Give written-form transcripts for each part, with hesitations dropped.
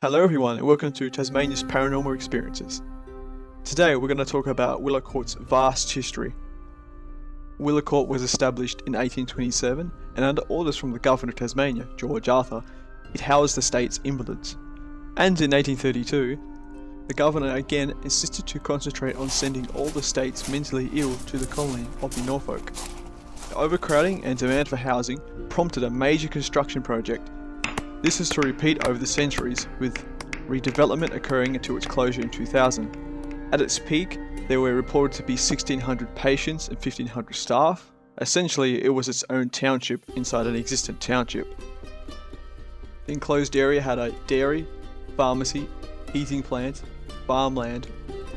Hello everyone and welcome to Tasmania's Paranormal Experiences. Today we're going to talk about Willercourt's vast history. Willercourt was established in 1827 and under orders from the Governor of Tasmania, George Arthur, it housed the state's invalids. And in 1832, the Governor again insisted to concentrate on sending all the state's mentally ill to the colony of the Norfolk. The overcrowding and demand for housing prompted a major construction project. This is to repeat over the centuries, with redevelopment occurring until its closure in 2000. At its peak, there were reported to be 1,600 patients and 1,500 staff. Essentially, it was its own township inside an existent township. The enclosed area had a dairy, pharmacy, heating plant, farmland,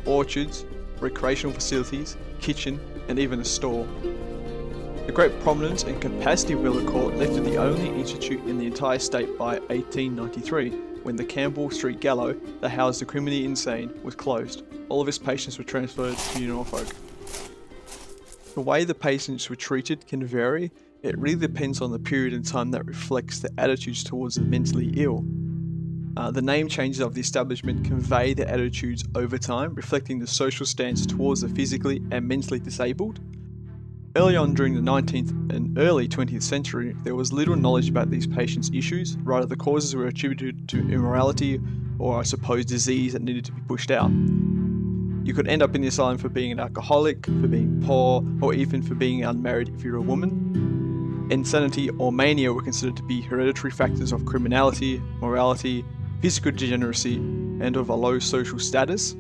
orchards, recreational facilities, kitchen, and even a store. The great prominence and capacity of Willercourt left it the only institute in the entire state by 1893, when the Campbell Street Gallow that housed the criminally insane was closed. All of its patients were transferred to Norfolk. The way the patients were treated can vary. It really depends on the period in time that reflects the attitudes towards the mentally ill. The name changes of the establishment convey the attitudes over time, reflecting the social stance towards the physically and mentally disabled. Early on during the 19th and early 20th century, there was little knowledge about these patients' issues. Rather, the causes were attributed to immorality or, I suppose, disease that needed to be pushed out. You could end up in the asylum for being an alcoholic, for being poor, or even for being unmarried if you're a woman. Insanity or mania were considered to be hereditary factors of criminality, morality, physical degeneracy, and of a low social status.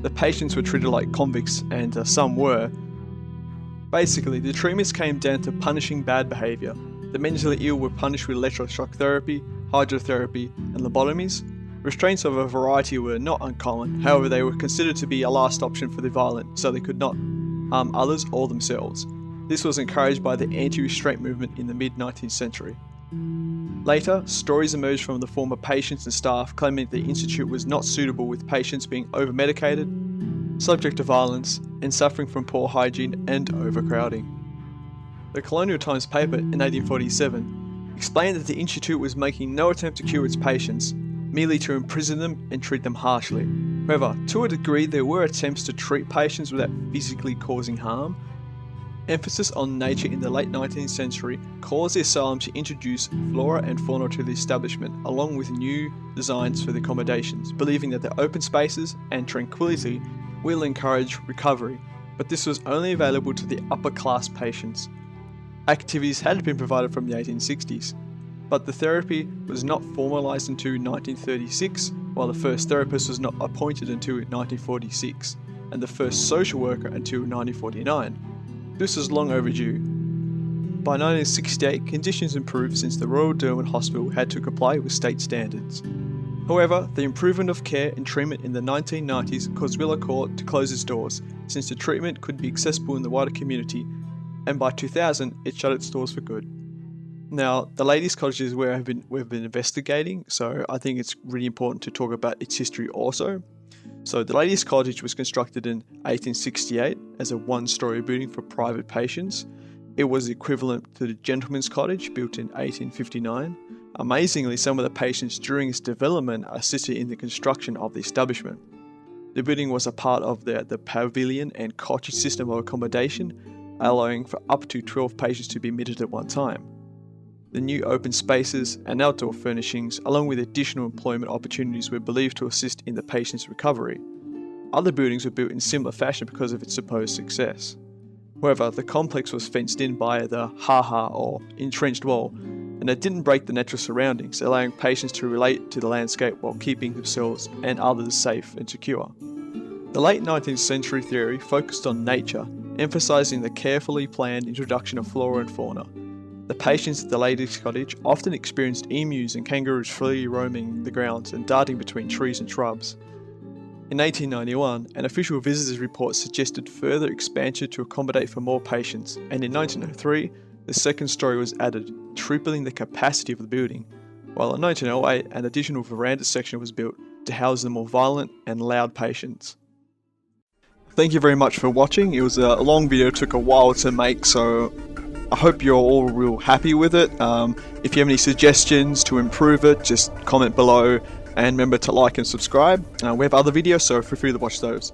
The patients were treated like convicts, and some were. Basically, the treatments came down to punishing bad behaviour. The mentally ill were punished with electroshock therapy, hydrotherapy, and lobotomies. Restraints of a variety were not uncommon, however they were considered to be a last option for the violent, so they could not harm others or themselves. This was encouraged by the anti-restraint movement in the mid-19th century. Later, stories emerged from the former patients and staff claiming that the institute was not suitable, with patients being over-medicated, subject to violence, and suffering from poor hygiene and overcrowding. The Colonial Times paper in 1847 explained that the institute was making no attempt to cure its patients, merely to imprison them and treat them harshly. However, to a degree there were attempts to treat patients without physically causing harm. Emphasis on nature in the late 19th century caused the asylum to introduce flora and fauna to the establishment, along with new designs for the accommodations, believing that the open spaces and tranquility will encourage recovery, but this was only available to the upper class patients. Activities had been provided from the 1860s, but the therapy was not formalised until 1936, while the first therapist was not appointed until 1946, and the first social worker until 1949. This was long overdue. By 1968, conditions improved since the Royal Derwent Hospital had to comply with state standards. However, the improvement of care and treatment in the 1990s caused Willercourt to close its doors, since the treatment could be accessible in the wider community, and by 2000 it shut its doors for good. Now, the Ladies Cottage is where we've been investigating, so I think it's really important to talk about its history also. So the Ladies Cottage was constructed in 1868 as a one-storey building for private patients. It was equivalent to the Gentleman's Cottage, built in 1859. Amazingly, some of the patients during its development assisted in the construction of the establishment. The building was a part of the pavilion and cottage system of accommodation, allowing for up to 12 patients to be admitted at one time. The new open spaces and outdoor furnishings, along with additional employment opportunities, were believed to assist in the patient's recovery. Other buildings were built in similar fashion because of its supposed success. However, the complex was fenced in by the ha-ha or entrenched wall, and it didn't break the natural surroundings, allowing patients to relate to the landscape while keeping themselves and others safe and secure. The late 19th century theory focused on nature, emphasizing the carefully planned introduction of flora and fauna. The patients at the Ladies Cottage often experienced emus and kangaroos freely roaming the grounds and darting between trees and shrubs. In 1891, an official visitor's report suggested further expansion to accommodate for more patients, and in 1903, the second story was added, tripling the capacity of the building, while in 1908 an additional veranda section was built to house the more violent and loud patients. Thank you very much for watching. It was a long video, it took a while to make, so I hope you're all real happy with it. If you have any suggestions to improve it, just comment below. And remember to like and subscribe. We have other videos, so feel free to watch those.